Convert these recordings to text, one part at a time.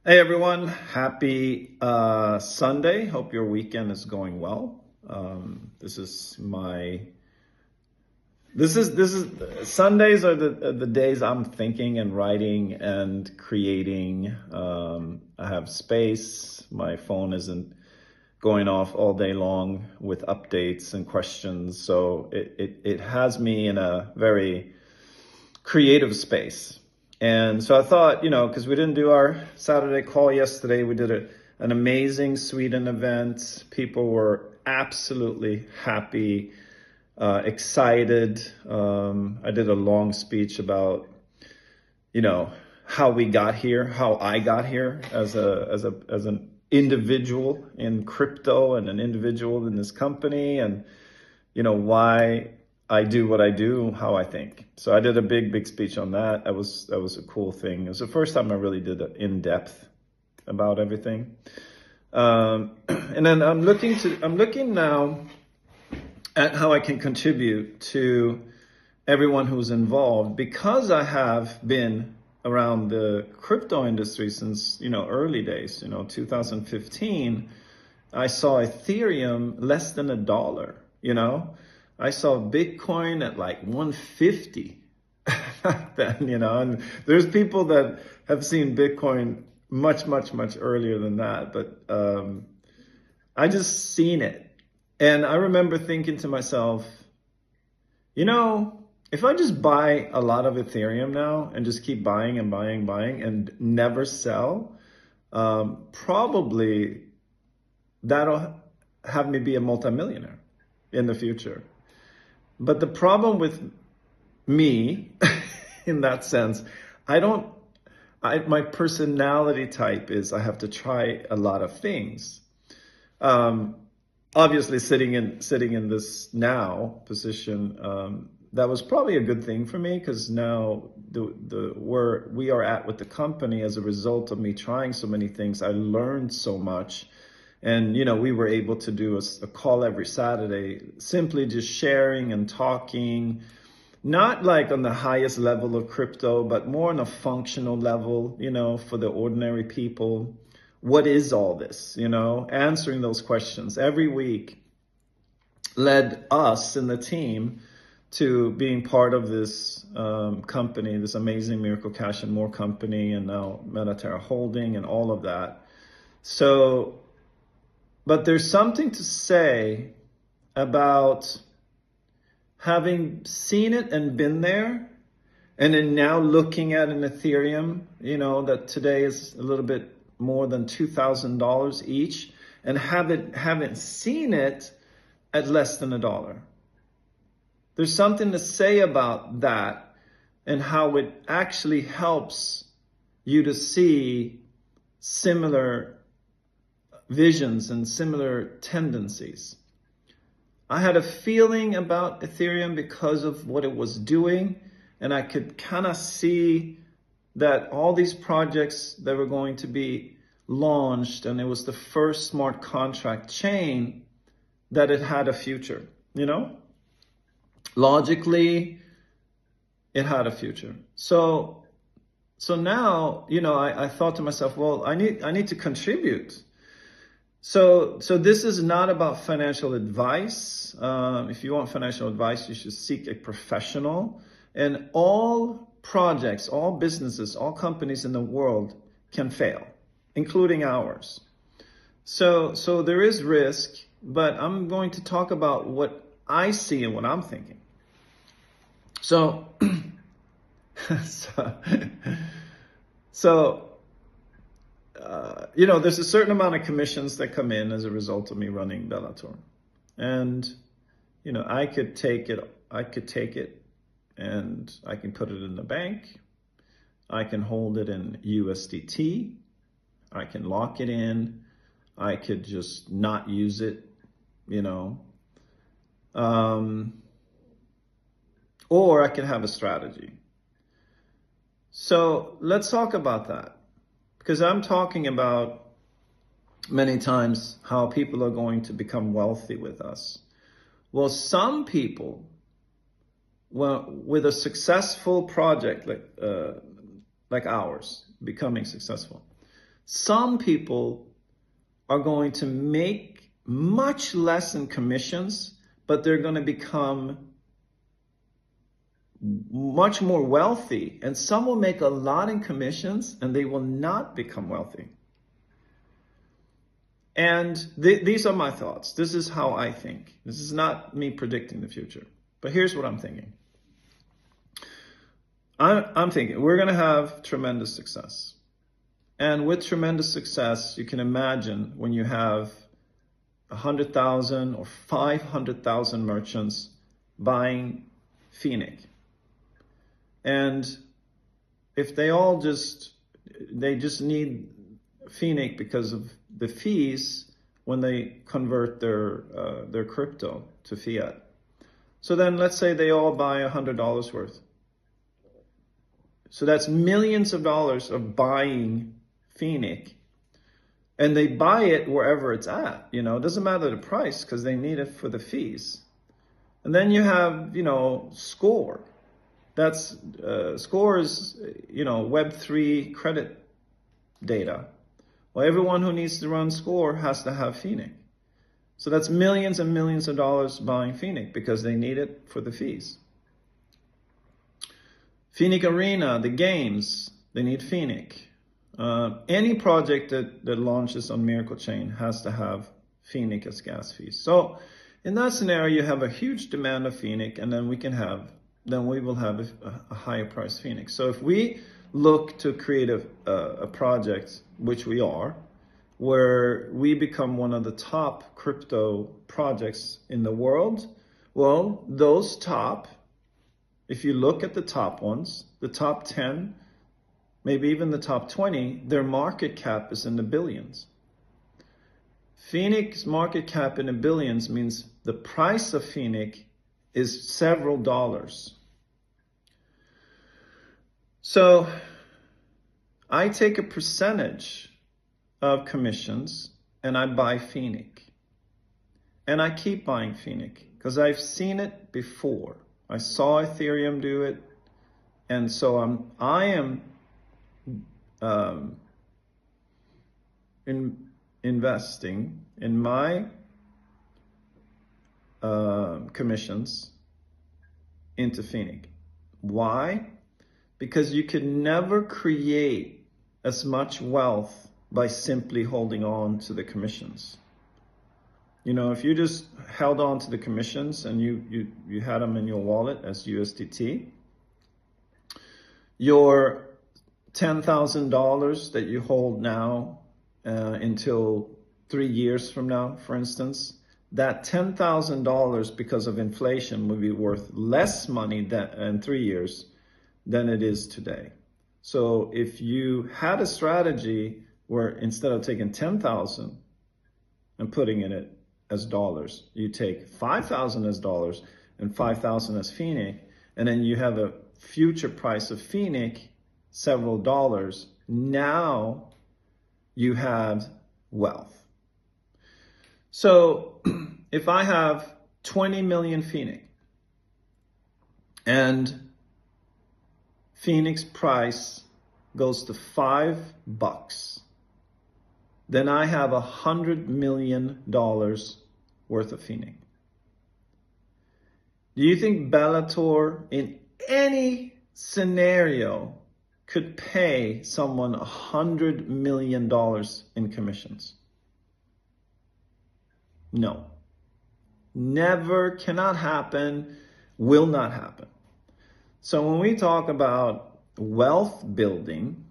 Hey everyone, happy Sunday. Hope your weekend is going well. This is Sundays are the days I'm thinking and writing and creating. I have space. My phone isn't going off all day long with updates and questions. So it has me in a very creative space. And so I thought, because we didn't do our Saturday call yesterday, we did an amazing Sweden event. People were absolutely happy, excited. I did a long speech about, how we got here, how I got here as an individual in crypto and an individual in this company, and why I do what I do, how I think. So I did a big speech on that. That was a cool thing. It was the first time I really did it in depth about everything. And then I'm looking now at how I can contribute to everyone who's involved, because I have been around the crypto industry since, early days, 2015. I saw Ethereum less than $1, I saw Bitcoin at like 150 back then, and there's people that have seen Bitcoin much earlier than that, but I just seen it. And I remember thinking to myself, if I just buy a lot of Ethereum now and just keep buying and never sell, probably that'll have me be a multimillionaire in the future. But the problem with me, in that sense, my personality type is I have to try a lot of things. Obviously, sitting in this now position, that was probably a good thing for me, because now where we are at with the company, as a result of me trying so many things, I learned so much. And, we were able to do a call every Saturday, simply just sharing and talking, not like on the highest level of crypto, but more on a functional level, for the ordinary people. What is all this? Answering those questions every week led us in the team to being part of this company, this amazing Miracle Cash and More company, and now Metaterra Holding and all of that. So, but there's something to say about having seen it and been there, and then now looking at an Ethereum, that today is a little bit more than $2,000 each, and haven't seen it at less than $1. There's something to say about that, and how it actually helps you to see similar visions and similar tendencies. I had a feeling about Ethereum because of what it was doing, and I could kind of see that all these projects that were going to be launched, and it was the first smart contract chain, that it had a future, Logically, it had a future. So now, I thought to myself, well, I need to contribute. So this is not about financial advice. If you want financial advice, you should seek a professional. And all projects, all businesses, all companies in the world can fail, including ours. So there is risk, but I'm going to talk about what I see and what I'm thinking. So there's a certain amount of commissions that come in as a result of me running Bellator. And, I could take it and I can put it in the bank. I can hold it in USDT. I can lock it in. I could just not use it, or I can have a strategy. So let's talk about that. Because I'm talking about many times how people are going to become wealthy with us. Well, some people, with a successful project like ours, becoming successful, Some people are going to make much less in commissions, but they're going to become much more wealthy. And some will make a lot in commissions and they will not become wealthy. And these are my thoughts. This is how I think. This is not me predicting the future. But here's what I'm thinking. I'm thinking we're going to have tremendous success. And with tremendous success, you can imagine when you have 100,000 or 500,000 merchants buying Phoenix. And if they all just need Phoenix because of the fees when they convert their crypto to fiat. So then let's say they all buy $100 worth. So that's millions of dollars of buying Phoenix. And they buy it wherever it's at. You know, it doesn't matter the price because they need it for the fees. And then you have, you know, Score. That's Score is, you know, Web3 credit data. Well, everyone who needs to run Score has to have Phoenix. So that's millions and millions of dollars buying Phoenix because they need it for the fees. Phoenix Arena, the games, they need Phoenix. Any project that launches on Miracle Chain has to have Phoenix as gas fees. So in that scenario, you have a huge demand of Phoenix, and then we will have a higher price Phoenix. So if we look to create a project, which we are, where we become one of the top crypto projects in the world, well, those top, if you look at the top ones, the top 10, maybe even the top 20, their market cap is in the billions. Phoenix market cap in the billions means the price of Phoenix is several dollars. So I take a percentage of commissions and I buy Phoenix. And I keep buying Phoenix because I've seen it before. I saw Ethereum do it. And so I am investing in my commissions into Phoenix. Why? Because you can never create as much wealth by simply holding on to the commissions. You know, if you just held on to the commissions and you had them in your wallet as USDT, your $10,000 that you hold now until 3 years from now, for instance, that $10,000 because of inflation will be worth less money in 3 years than it is today. So if you had a strategy where instead of taking 10,000 and putting in it as dollars, you take 5,000 as dollars and 5,000 as Phoenix, and then you have a future price of Phoenix, several dollars, now you have wealth. So if I have 20 million Phoenix and Phoenix price goes to $5, then I have $100 million worth of Phoenix. Do you think Bellator in any scenario could pay someone $100 million in commissions? No. Never, cannot happen, will not happen. So when we talk about wealth building,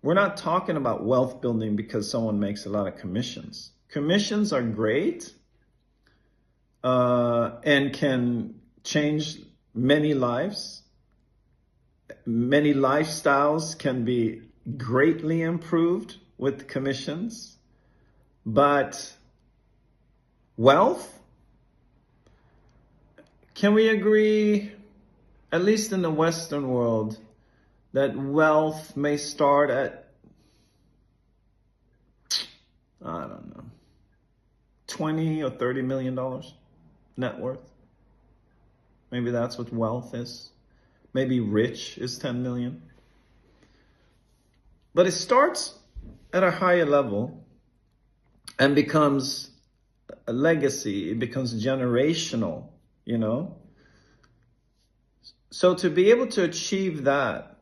we're not talking about wealth building because someone makes a lot of commissions. Commissions are great and can change many lives. Many lifestyles can be greatly improved with commissions. But wealth, can we agree, at least in the Western world, that wealth may start at, I don't know, 20 or 30 million dollars net worth? Maybe that's what wealth is. Maybe rich is 10 million. But it starts at a higher level and becomes a legacy. It becomes generational, you know? So to be able to achieve that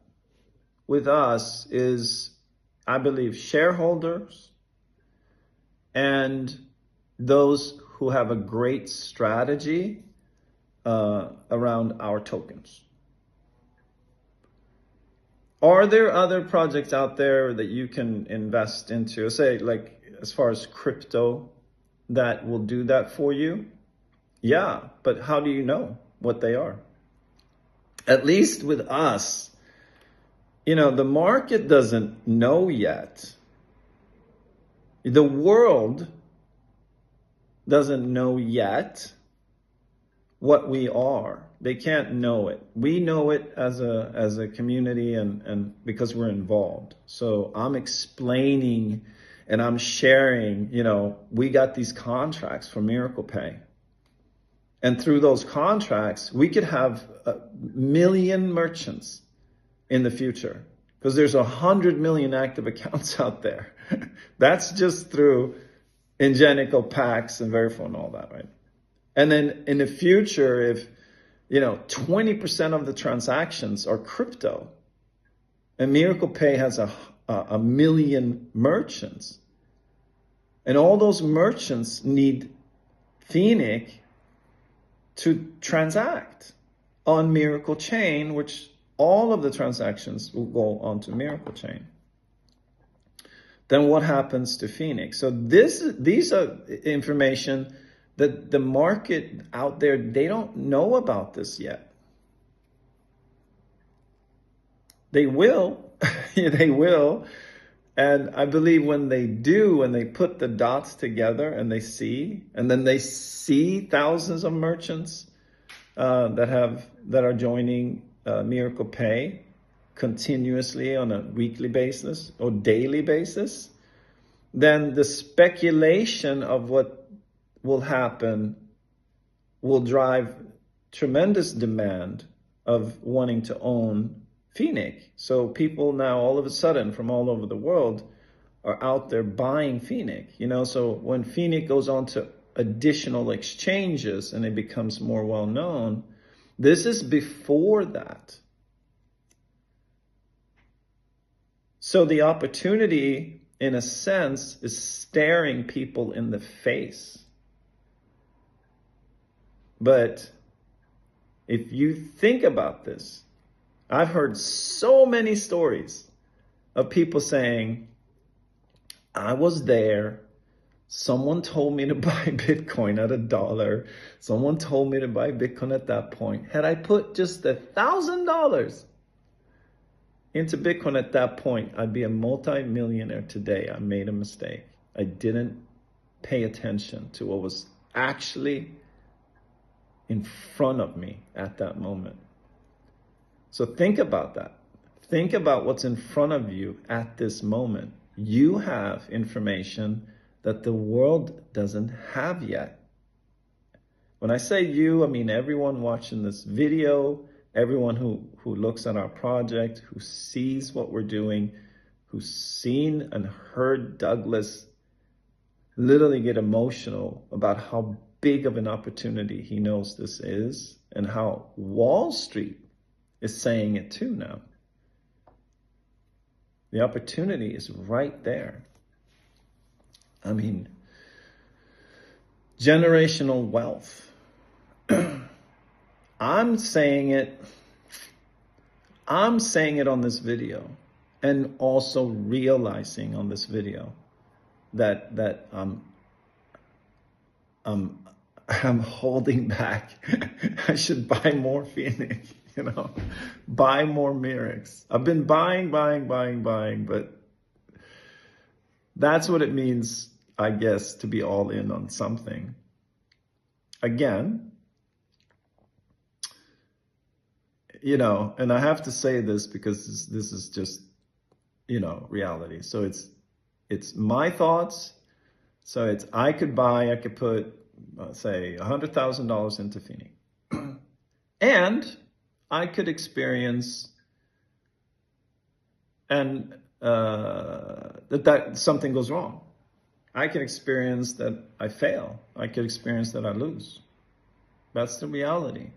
with us is, I believe, shareholders and those who have a great strategy around our tokens. Are there other projects out there that you can invest into, say, like as far as crypto, that will do that for you? Yeah, but how do you know what they are? At least with us, you know, the market doesn't know yet. The world doesn't know yet what we are. They can't know it. We know it as a community and because we're involved. So I'm explaining and I'm sharing, you know, we got these contracts for Miracle Pay. And through those contracts, we could have 1 million merchants in the future because there's 100 million active accounts out there. That's just through Ingenico, Pax, and Verifone and all that, right? And then in the future, if, you know, 20% of the transactions are crypto and Miracle Pay has a 1 million merchants, and all those merchants need Phoenix to transact on Miracle Chain, which all of the transactions will go onto Miracle Chain. Then what happens to Phoenix? So these are information that the market out there, they don't know about this yet. They will, they will. And I believe when they do, when they put the dots together and they see, and then they see thousands of merchants that are joining Miracle Pay continuously on a weekly basis or daily basis, then the speculation of what will happen will drive tremendous demand of wanting to own Phoenix. So people now all of a sudden from all over the world are out there buying Phoenix, you know. So when Phoenix goes on to additional exchanges and it becomes more well known, this is before that. So the opportunity, in a sense, is staring people in the face. But if you think about this, I've heard so many stories of people saying, I was there, someone told me to buy Bitcoin at $1, someone told me to buy Bitcoin at that point. Had I put just $1,000 into Bitcoin at that point, I'd be a multi-millionaire today. I made a mistake. I didn't pay attention to what was actually in front of me at that moment. So think about that. Think about what's in front of you at this moment. You have information that the world doesn't have yet. When I say you, I mean everyone watching this video, everyone who looks at our project, who sees what we're doing, who's seen and heard Douglas literally get emotional about how big of an opportunity he knows this is and how Wall Street is saying it too now. The opportunity is right there. I mean, generational wealth. I'm saying it on this video and also realizing on this video that I'm holding back. I should buy more Phoenix, you know, buy more Mirix. I've been buying, but that's what it means, I guess, to be all in on something. Again, you know, and I have to say this because this is just, you know, reality. So it's my thoughts. So I could put, say, $100,000 into Phoenix. And I could experience and that something goes wrong. I can experience that I fail. I can experience that I lose. That's the reality.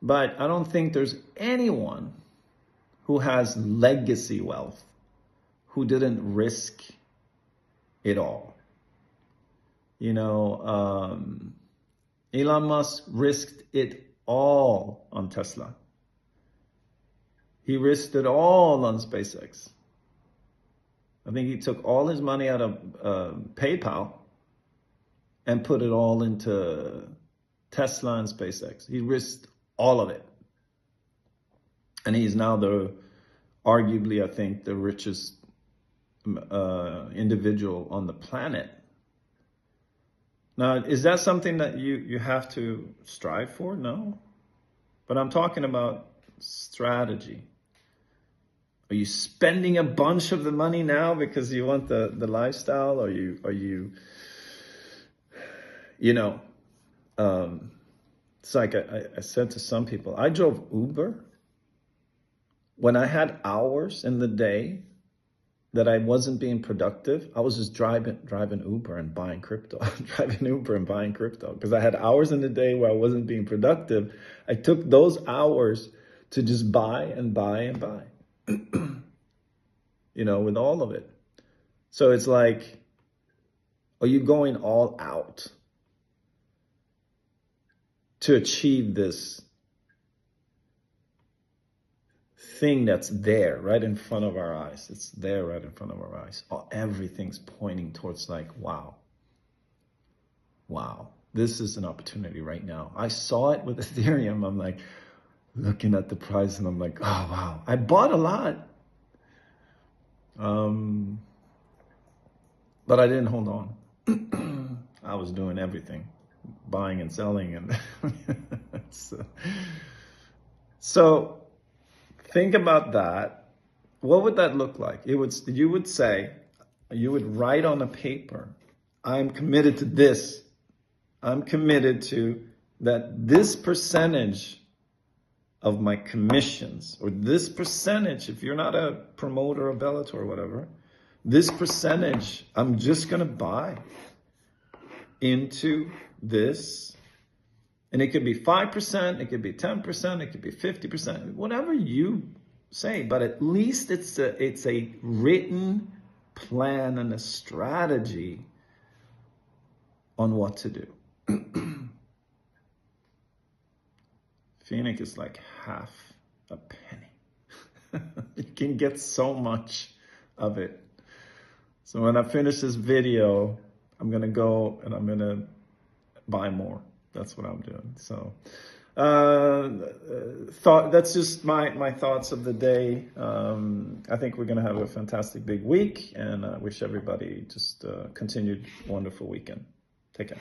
But I don't think there's anyone who has legacy wealth who didn't risk it all. You know, Elon Musk risked it all on Tesla. He risked it all on SpaceX. I think he took all his money out of PayPal and put it all into Tesla and SpaceX. He risked all of it. And he's now arguably, I think, the richest individual on the planet. Now, is that something that you have to strive for? No. But I'm talking about strategy. Are you spending a bunch of the money now because you want the lifestyle? Are you it's like I said to some people, I drove Uber when I had hours in the day that I wasn't being productive. I was just driving Uber and buying crypto, driving Uber and buying crypto, because I had hours in the day where I wasn't being productive. I took those hours to just buy and buy and buy. With all of it. So it's like, are you going all out to achieve this thing that's there right in front of our eyes? It's there right in front of our eyes. Everything's pointing towards like, wow, this is an opportunity right now. I saw it with Ethereum. I'm like looking at the price and I'm like, oh, wow, I bought a lot. But I didn't hold on. I was doing everything, buying and selling. And so think about that. What would that look like? You would write on a paper, I'm committed to this. I'm committed to that this percentage of my commissions, or this percentage, if you're not a promoter of Bellator or whatever, this percentage, I'm just going to buy into this. And it could be 5%, it could be 10%, it could be 50%, whatever you say. But at least it's a written plan and a strategy on what to do. Phoenix is like half a penny. You can get so much of it. So when I finish this video, I'm going to go and I'm going to buy more. That's what I'm doing. So that's just my thoughts of the day. I think we're going to have a fantastic big week, and I wish everybody just a continued wonderful weekend. Take care.